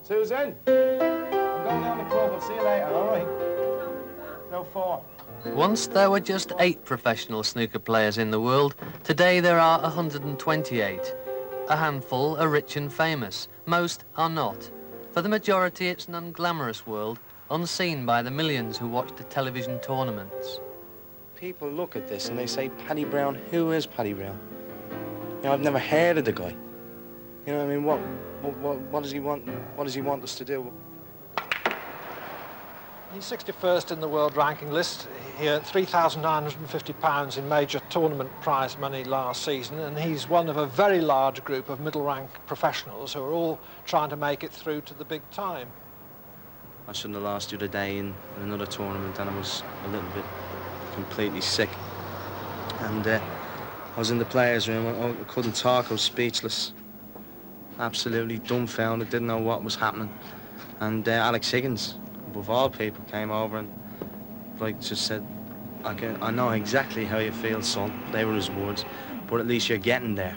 Susan, I'm going down the club. I'll see you later, all right? No, 4. Once there were just 8 professional snooker players in the world. Today there are 128. A handful are rich and famous. Most are not. For the majority, it's an unglamorous world, unseen by the millions who watch the television tournaments. People look at this and they say, Paddy Browne, who is Paddy Browne? You know, I've never heard of the guy. You know what I mean? What does he want? What does he want us to do? He's 61st in the world ranking list. He earned £3,950 in major tournament prize money last season, and he's one of a very large group of middle-rank professionals who are all trying to make it through to the big time. I shouldn't have lost you today in another tournament, and I was a little bit completely sick. And I was in the players' room. I couldn't talk. I was speechless. Absolutely dumbfounded, didn't know what was happening. And Alex Higgins, above all people, came over and just said, I know exactly how you feel, son. They were his words, but at least you're getting there.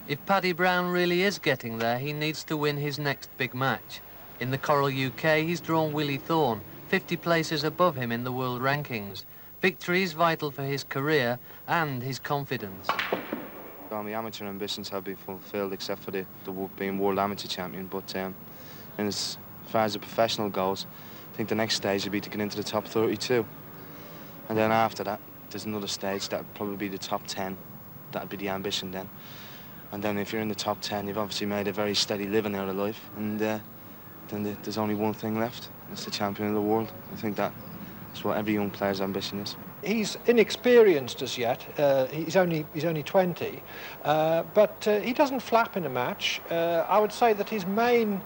If Paddy Browne really is getting there, he needs to win his next big match. In the Coral UK, he's drawn Willie Thorne, 50 places above him in the world rankings. Victory is vital for his career and his confidence. All my amateur ambitions have been fulfilled, except for the being world amateur champion. But and as far as the professional goes, I think the next stage would be to get into the top 32. And then after that, there's another stage that would probably be the top 10. That would be the ambition then. And then if you're in the top 10, you've obviously made a very steady living out of life. And then there's only one thing left. It's the champion of the world. I think that's what every young player's ambition is. He's inexperienced as yet. He's only 20, but he doesn't flap in a match. I would say that his main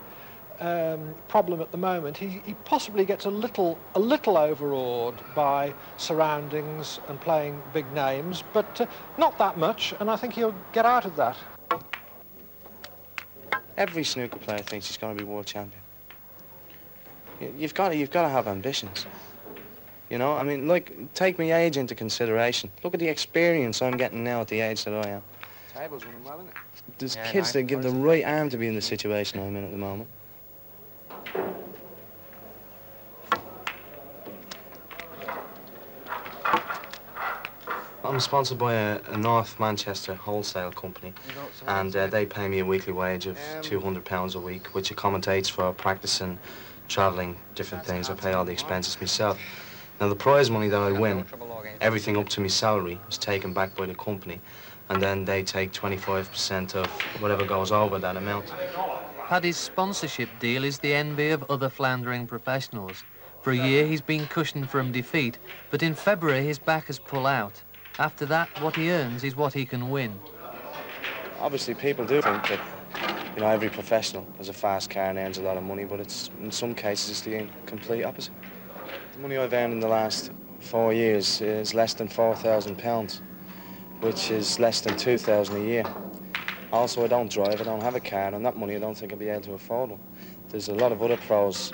problem at the moment, he possibly gets a little overawed by surroundings and playing big names, but not that much, and I think he'll get out of that. Every snooker player thinks he's going to be world champion. You've got to have ambitions. You know, I mean, take my age into consideration. Look at the experience I'm getting now at the age that I am. Table's running well, isn't it? There's kids that give the right arm to be in the situation I'm in at the moment. I'm sponsored by a North Manchester wholesale company, and they pay me a weekly wage of £200 a week, which accommodates for practicing, travelling, different things. I pay all the expenses myself. Now, the prize money that I win, everything up to my salary, is taken back by the company, and then they take 25% of whatever goes over that amount. Paddy's sponsorship deal is the envy of other floundering professionals. For a year, he's been cushioned from defeat, but in February, his backers pull out. After that, what he earns is what he can win. Obviously, people do think that, you know, every professional has a fast car and earns a lot of money, but in some cases, it's the complete opposite. The money I've earned in the last 4 years is less than £4,000, which is less than £2,000 a year. Also, I don't drive, I don't have a car, and that money I don't think I'll be able to afford them. There's a lot of other pros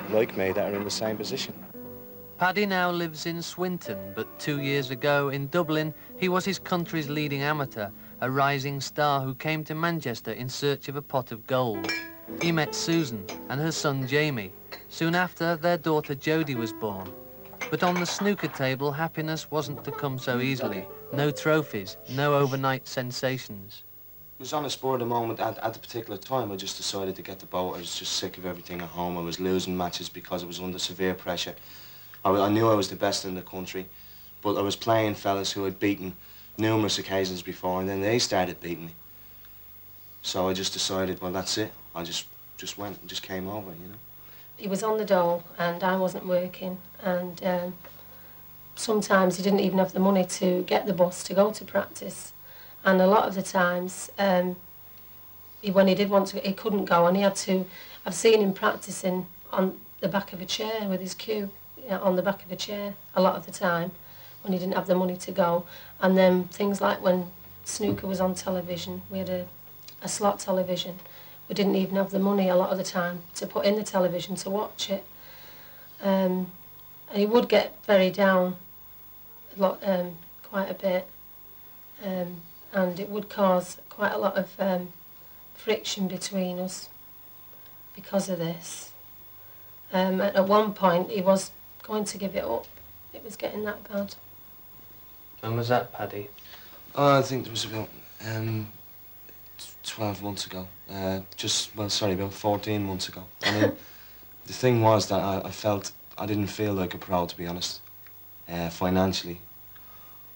like me that are in the same position. Paddy now lives in Swinton, but 2 years ago in Dublin, he was his country's leading amateur, a rising star who came to Manchester in search of a pot of gold. He met Susan and her son Jamie. Soon after, their daughter Jodie was born. But on the snooker table, happiness wasn't to come so easily. No trophies, no overnight sensations. It was on a spur of the moment. At the particular time, I just decided to get the boat. I was just sick of everything at home. I was losing matches because I was under severe pressure. I knew I was the best in the country, but I was playing fellas who had beaten numerous occasions before, and then they started beating me. So I just decided, well, that's it. I just went and just came over, you know. He was on the dole and I wasn't working, and sometimes he didn't even have the money to get the bus to go to practice. And a lot of the times, when he did want to, he couldn't go, and he had to. I've seen him practicing on the back of a chair with his cue, on the back of a chair a lot of the time when he didn't have the money to go. And then things like when snooker was on television, we had a slot television. We didn't even have the money a lot of the time to put in the television to watch it. And he would get very down quite a bit. And it would cause quite a lot of friction between us. because of this. At one point, he was going to give it up. It was getting that bad. When was that, Paddy? Oh, I think it was about 12 months ago. About 14 months ago. I mean, the thing was that I felt I didn't feel like a pro, to be honest, financially.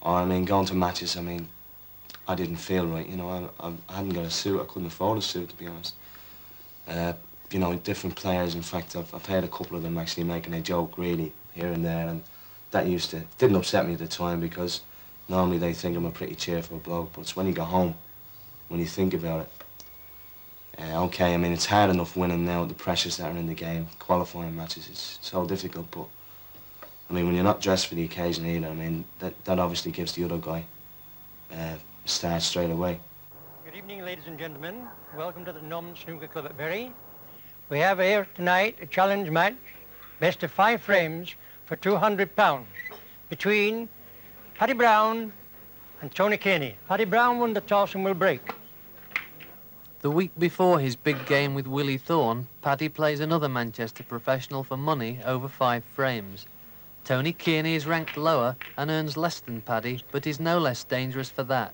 Or, I mean, going to matches, I mean, I didn't feel right, you know. I hadn't got a suit, I couldn't afford a suit, to be honest. You know, different players, in fact, I've heard a couple of them actually making a joke, really, here and there, and that didn't upset me at the time, because normally they think I'm a pretty cheerful bloke, but it's when you go home, when you think about it. Okay, I mean, it's hard enough winning now, the pressures that are in the game. Qualifying matches is so difficult, but, I mean, when you're not dressed for the occasion either, I mean, that obviously gives the other guy a start straight away. Good evening, ladies and gentlemen. Welcome to the Norman Snooker Club at Bury. We have here tonight a challenge match, best of 5 frames for £200 between Paddy Browne and Tony Caney. Paddy Browne won the toss and will break. The week before his big game with Willie Thorne, Paddy plays another Manchester professional for money over 5 frames. Tony Kearney is ranked lower and earns less than Paddy, but is no less dangerous for that.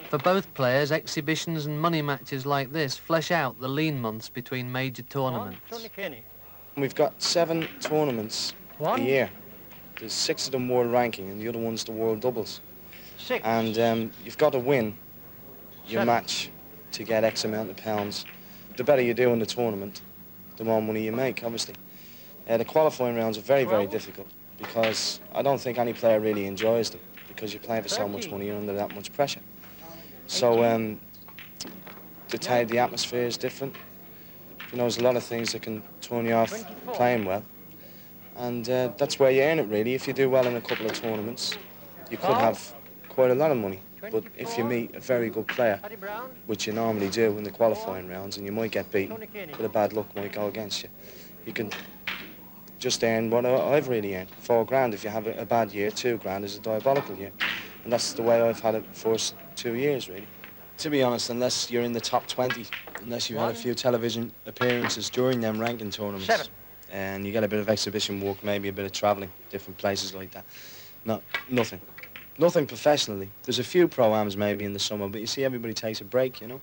For both players, exhibitions and money matches like this flesh out the lean months between major tournaments. Tony Caney. We've got 7 tournaments a year. There's 6 of them world ranking, and the other one's the world doubles. 6. And you've got to win your 7. match to get X amount of pounds. The better you do in the tournament, the more money you make, obviously. The qualifying rounds are very, very difficult, because I don't think any player really enjoys them, because you're playing for so much money, you're under that much pressure. So the atmosphere is different. You know, there's a lot of things that can turn you off playing well. And that's where you earn it, really. If you do well in a couple of tournaments, you could have quite a lot of money. But if you meet a very good player, which you normally do in the qualifying rounds, and you might get beaten, but a bad luck might go against you, you can just earn what I've really earned, £4 if you have a bad year. £2 is a diabolical year. And that's the way I've had it for 2 years, really. To be honest, unless you're in the top 20, unless you've had a few television appearances during them ranking tournaments, 7. and you get a bit of exhibition work, maybe a bit of travelling, different places like that. Nothing. Nothing professionally. There's a few pro-ams maybe in the summer, but you see everybody takes a break, you know.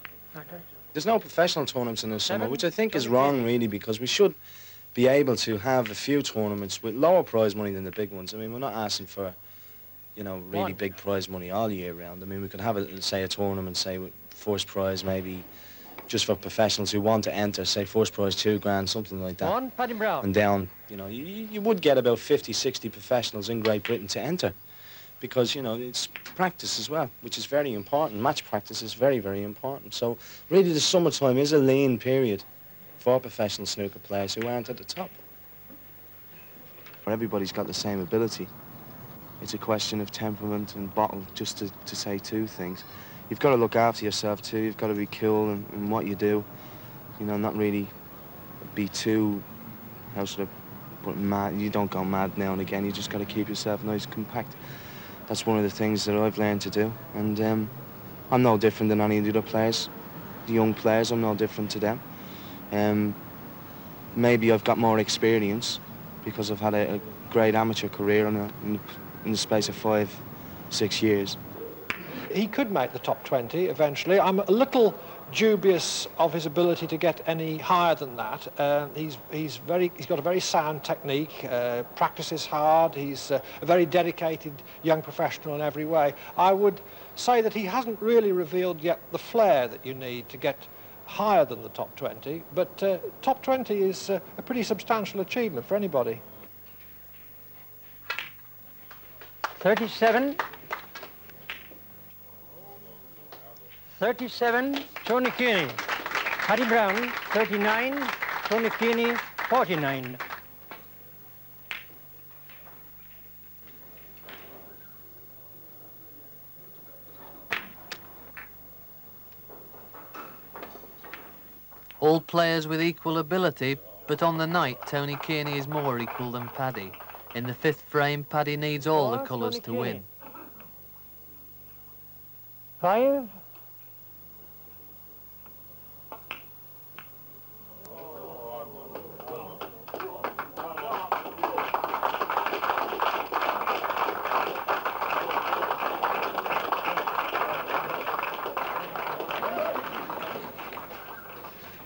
There's no professional tournaments in the summer, which I think is wrong, really, because we should be able to have a few tournaments with lower prize money than the big ones. I mean, we're not asking for, you know, really big prize money all year round. I mean, we could have, say, a tournament, say, with first prize maybe just for professionals who want to enter, say, first prize £2, something like that. Paddy Browne. And down, you know, you would get about 50, 60 professionals in Great Britain to enter, because, you know, it's practice as well, which is very important. Match practice is very, very important. So really the summertime is a lean period for professional snooker players who aren't at the top. Everybody's got the same ability. It's a question of temperament and bottle, just to say 2 things. You've got to look after yourself too. You've got to be cool in what you do. You know, not really be too, how should I put it, mad. You don't go mad now and again. You just got to keep yourself nice, compact. That's one of the things that I've learned to do. And I'm no different than any of the other players. The young players, I'm no different to them. Maybe I've got more experience because I've had a great amateur career in the space of 5, 6 years. He could make the top 20 eventually. I'm a little dubious of his ability to get any higher than that. He's got a very sound technique, practices hard, he's a very dedicated young professional in every way. I would say that he hasn't really revealed yet the flair that you need to get higher than the top 20, but top 20 is a pretty substantial achievement for anybody. 37. 37, Tony Kearney. Paddy Browne, 39, Tony Kearney, 49. All players with equal ability, but on the night, Tony Kearney is more equal than Paddy. In the 5th frame, Paddy needs all the colours to win. 5.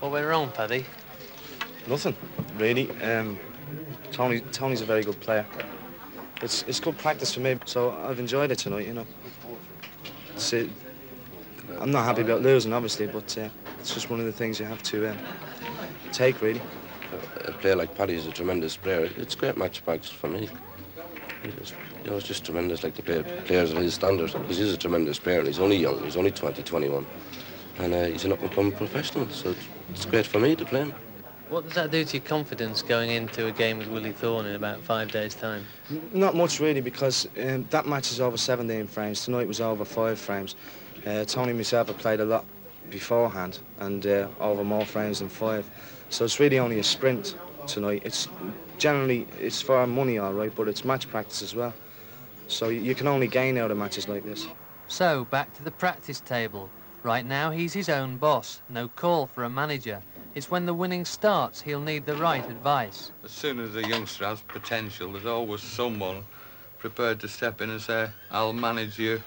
What went wrong, Paddy? Nothing, really. Tony's a very good player. It's good practice for me, so I've enjoyed it tonight, you know. I'm not happy about losing, obviously, but it's just one of the things you have to take, really. A player like Paddy is a tremendous player. It's great match practice for me. It's just tremendous, like the players of his standards, because he's a tremendous player and he's only young. He's only 20, 21. And he's an up-and-coming professional, so it's great for me to play him. What does that do to your confidence going into a game with Willie Thorne in about 5 days' time? Not much, really, because that match is over 17 frames. Tonight was over 5 frames. Tony and myself have played a lot beforehand and over more frames than 5. So it's really only a sprint tonight. It's for money, all right, but it's match practice as well. So you can only gain out of matches like this. So, back to the practice table. Right now, he's his own boss. No call for a manager. It's when the winning starts, he'll need the right advice. As soon as a youngster has potential, there's always someone prepared to step in and say, I'll manage you,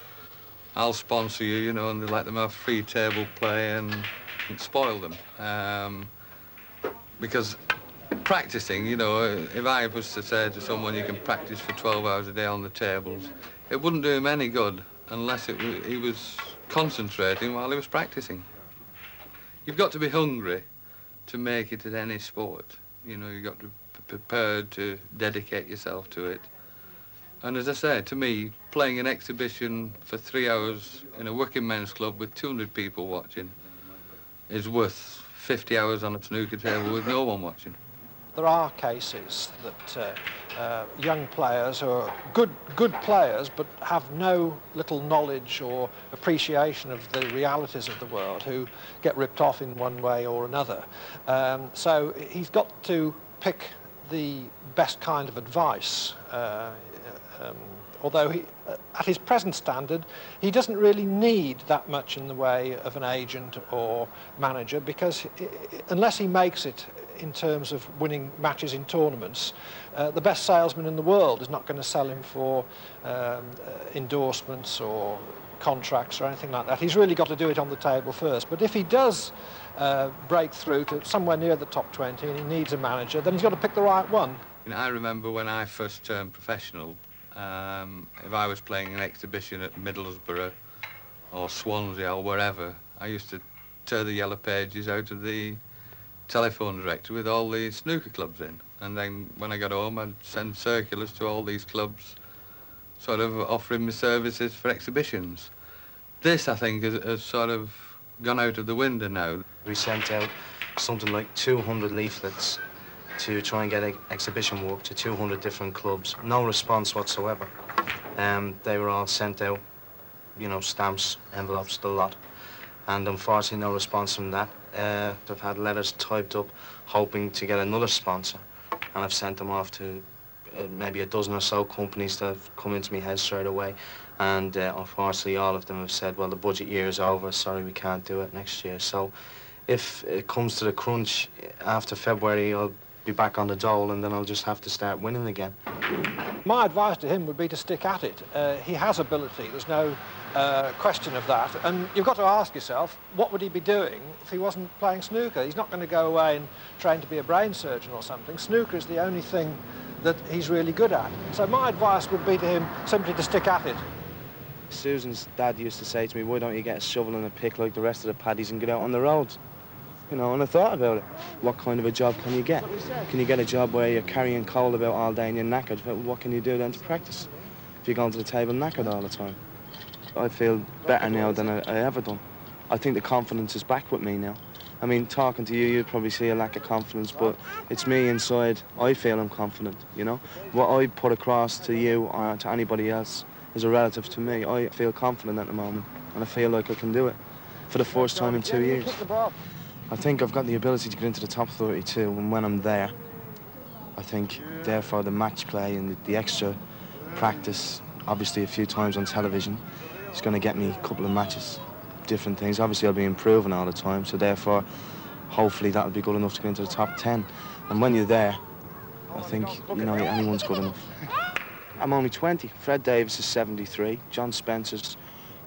I'll sponsor you, you know, and they let them have free table play and spoil them. Because practicing, you know, if I was to say to someone you can practice for 12 hours a day on the tables, it wouldn't do him any good unless he was concentrating while he was practicing. You've got to be hungry to make it at any sport. You know, you've got to be prepared to dedicate yourself to it. And as I say, to me, playing an exhibition for 3 hours in a working men's club with 200 people watching is worth 50 hours on a snooker table with no one watching. There are cases that young players who are good players but have no little knowledge or appreciation of the realities of the world who get ripped off in one way or another. So he's got to pick the best kind of advice. Although at his present standard, he doesn't really need that much in the way of an agent or manager, because unless he makes it in terms of winning matches in tournaments, the best salesman in the world is not going to sell him for endorsements or contracts or anything like that. He's really got to do it on the table first. But if he does break through to somewhere near the top 20 and he needs a manager, then he's got to pick the right one. You know, I remember when I first turned professional, if I was playing an exhibition at Middlesbrough or Swansea or wherever, I used to tear the yellow pages out of the telephone directory with all the snooker clubs in. And then when I got home, I'd send circulars to all these clubs, sort of offering me services for exhibitions. This, I think, has sort of gone out of the window now. We sent out something like 200 leaflets to try and get exhibition work to 200 different clubs. No response whatsoever. They were all sent out, you know, stamps, envelopes, the lot. And unfortunately, no response from that. I've had letters typed up hoping to get another sponsor, and I've sent them off to maybe a dozen or so companies that have come into my head straight away. And unfortunately, all of them have said, well, the budget year is over, sorry, we can't do it next year. So if it comes to the crunch after February, I'll be back on the dole, and then I'll just have to start winning again. My advice to him would be to stick at it. He has ability, there's no question of that, and you've got to ask yourself, what would he be doing if he wasn't playing snooker? He's not going to go away and train to be a brain surgeon or something. Snooker is the only thing that he's really good at. So my advice would be to him simply to stick at it. Susan's dad used to say to me, why don't you get a shovel and a pick like the rest of the paddies and get out on the roads? You know, and I thought about it. What kind of a job can you get? Can you get a job where you're carrying coal about all day and you're knackered? What can you do then to practice if you're going to the table knackered all the time? I feel better now than I ever done. I think the confidence is back with me now. I mean, talking to you, you'd probably see a lack of confidence, but it's me inside. I feel I'm confident, you know? What I put across to you or to anybody else is a relative to me. I feel confident at the moment, and I feel like I can do it for the first time in 2 years. I think I've got the ability to get into the top 32, and when I'm there, I think, therefore, the match play and the extra practice, obviously a few times on television, is going to get me a couple of matches, different things. Obviously, I'll be improving all the time, so therefore, hopefully that'll be good enough to get into the top 10. And when you're there, I think, you know, anyone's good enough. I'm only 20. Fred Davis is 73. John Spencer's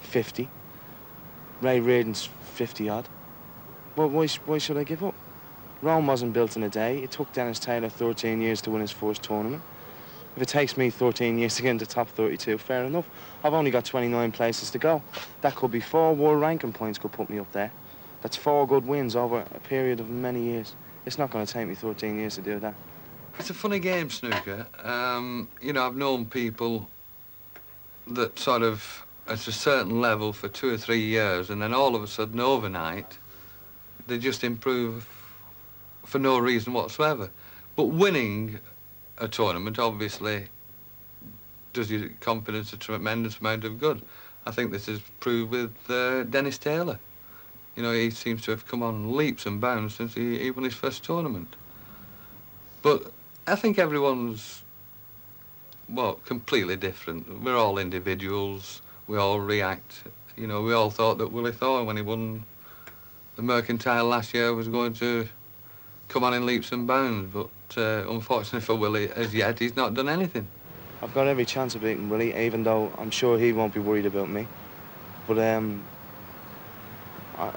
50. Ray Reardon's 50-odd. Well, why should I give up? Rome wasn't built in a day. It took Dennis Taylor 13 years to win his first tournament. If it takes me 13 years to get into top 32, fair enough. I've only got 29 places to go. That could be 4 world ranking points could put me up there. That's 4 good wins over a period of many years. It's not going to take me 13 years to do that. It's a funny game, snooker. You know, I've known people that sort of at a certain level for 2 or 3 years, and then all of a sudden, overnight, they just improve for no reason whatsoever. But winning a tournament obviously does your confidence a tremendous amount of good. I think this is proved with Dennis Taylor. You know, he seems to have come on leaps and bounds since he won his first tournament. But I think everyone's, well, completely different. We're all individuals. We all react. You know, we all thought that Willie Thorne, when he won the Mercantile last year, was going to come on in leaps and bounds. But unfortunately for Willie, as yet, he's not done anything. I've got every chance of beating Willie, even though I'm sure he won't be worried about me. But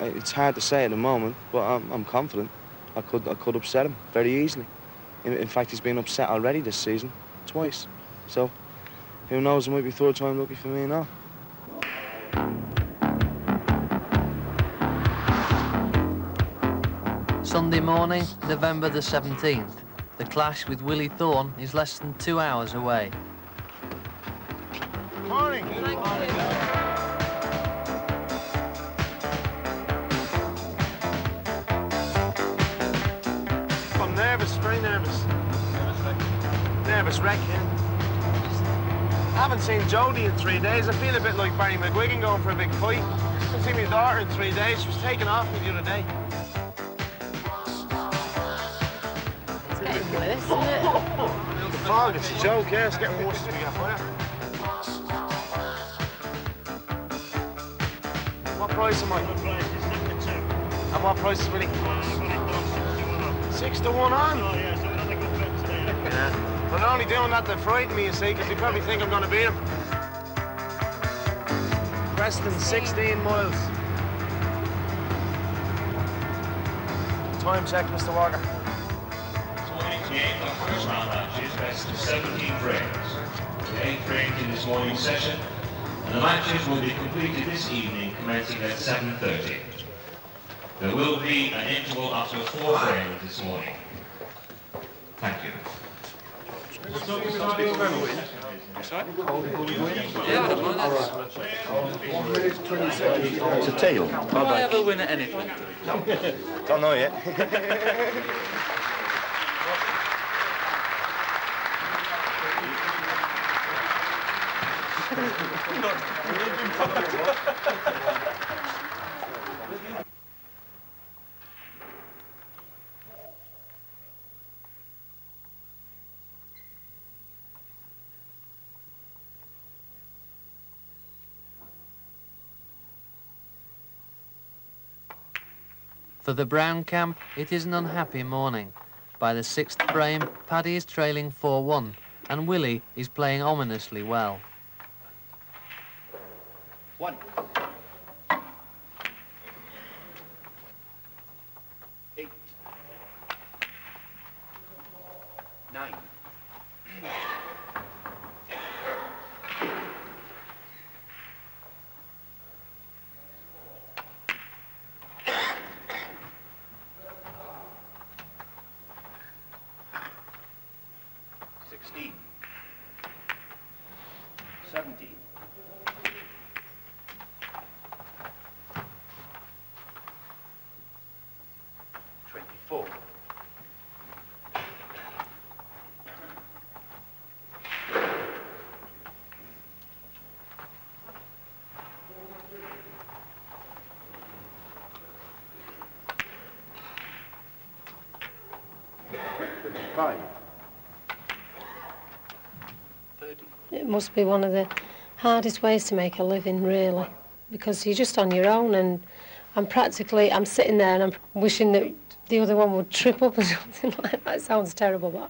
it's hard to say at the moment, but I'm confident. I could upset him very easily. In fact, he's been upset already this season, twice. So, who knows, it might be 3rd time lucky for me now. Sunday morning, November the 17th. The clash with Willie Thorne is less than 2 hours away. Morning. I'm nervous, very nervous. Nervous wreck, yeah. I haven't seen Jodie in 3 days. I feel a bit like Barry McGuigan going for a big fight. I haven't seen my daughter in 3 days. She was taken off me the other day. It's getting worse, isn't it? The fog, it's a joke, yeah. It's getting worse as we get higher. What price am I? What price is 52? And what price is Willie? 6 to 1 on? Oh, yeah, so we're on a good bet today. Yeah. But they're only doing that to frighten me, you see, because they probably think I'm going to beat him. Preston, 16 miles. Time check, Mr. Walker. 28 of first round matches, best of 17 frames. The 8 frames in this morning's session, and the matches will be completed this evening, commencing at 7:30. There will be an interval after 4 frames this morning. Thank you. Yeah, I don't mind that. It's a tail. Will I ever win at anything? Don't know yet. For the Browne camp, it is an unhappy morning. By the 6th frame, Paddy is trailing 4-1, and Willie is playing ominously well. 1. 8. 9. 16. 17. 24. 25. 30. It must be one of the hardest ways to make a living, really, because you're just on your own, and I'm sitting there and I'm wishing that the other one would trip up or something like that. It sounds terrible, but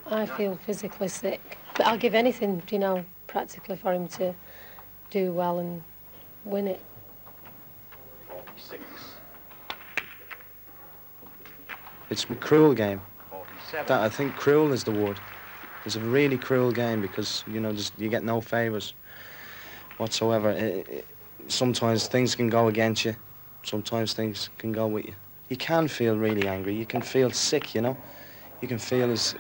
I feel physically sick. But I'll give anything, you know, practically for him to do well and win it. 46. It's a cruel game. 47. That, I think cruel is the word. It's a really cruel game because, you know, you get no favours whatsoever. Sometimes things can go against you. Sometimes things can go with you. You can feel really angry. You can feel sick, you know. You can feel as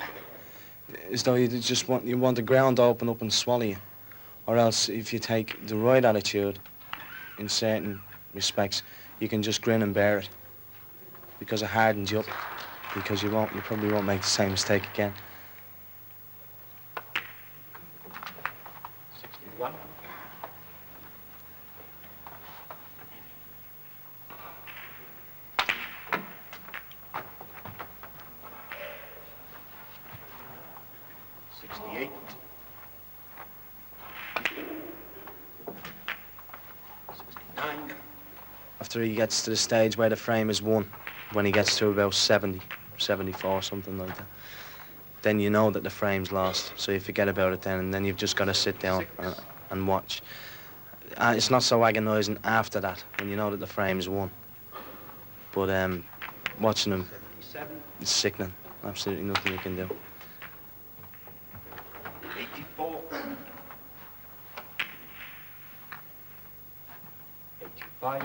though you want the ground to open up and swallow you. Or else, if you take the right attitude in certain respects, you can just grin and bear it because it hardens you up. Because you probably won't make the same mistake again. 61. After he gets to the stage where the frame is won, when he gets to about 70, 74, something like that, then you know that the frame's lost. So you forget about it then, and then you've just got to sit down and watch. It's not so agonising after that, when you know that the frame's won. But watching him, it's sickening. Absolutely nothing you can do. 84. 85.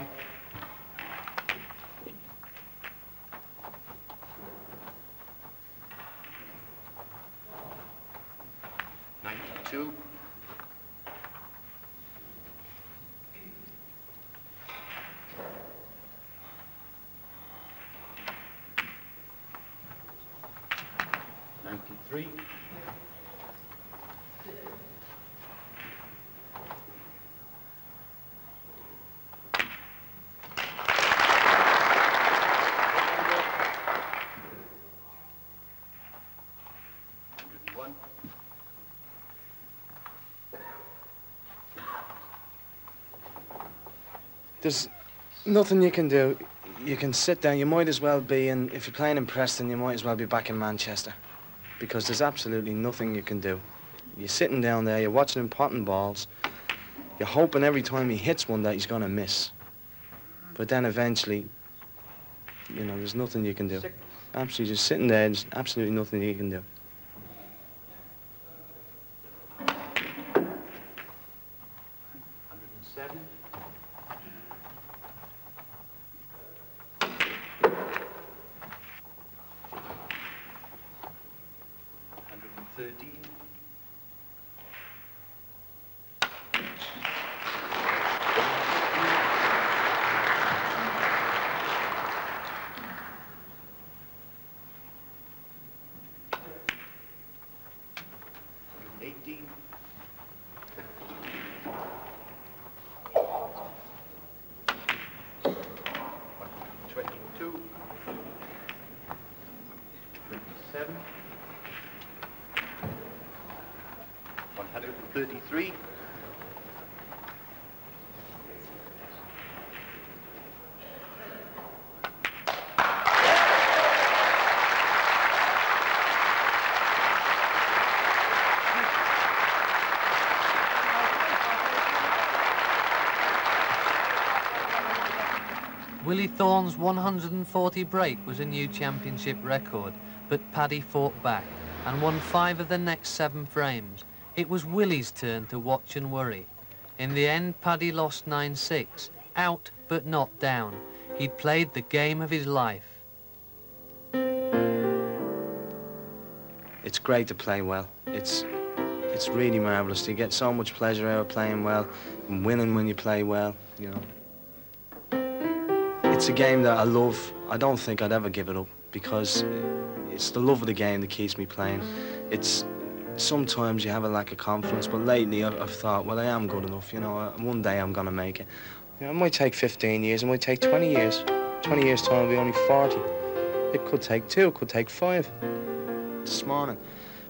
92. 93. 101. There's nothing you can do. You can sit down. You might as well be in, if you're playing in Preston, you might as well be back in Manchester. Because there's absolutely nothing you can do. You're sitting down there, you're watching him potting balls. You're hoping every time he hits one that he's going to miss. But then eventually, you know, there's nothing you can do. Absolutely, just sitting there, there's absolutely nothing you can do. 107. 113. 118. 122. 27. 133. 'Willie Thorne's 140 break was a new championship record, but Paddy fought back and won 5 of the next 7 frames. It was Willie's turn to watch and worry. In the end, Paddy lost 9-6, out but not down. He'd played the game of his life. It's great to play well. It's really marvellous. You get so much pleasure out of playing well and winning when you play well, you know. It's a game that I love. I don't think I'd ever give it up because it's the love of the game that keeps me playing. Sometimes you have a lack of confidence, but lately I've thought, well, I am good enough, you know. One day I'm going to make it. You know, it might take 15 years, it might take 20 years. 20 years' time I'll be only 40. It could take 2, it could take 5. This morning,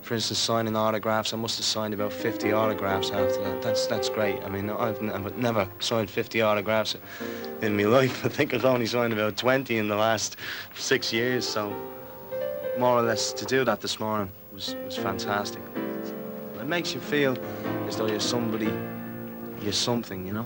for instance, signing autographs, I must have signed about 50 autographs after that. That's great. I mean, I've never signed 50 autographs in my life. I think I've only signed about 20 in the last 6 years, so more or less to do that this morning was fantastic. It makes you feel as though you're somebody, you're something, you know?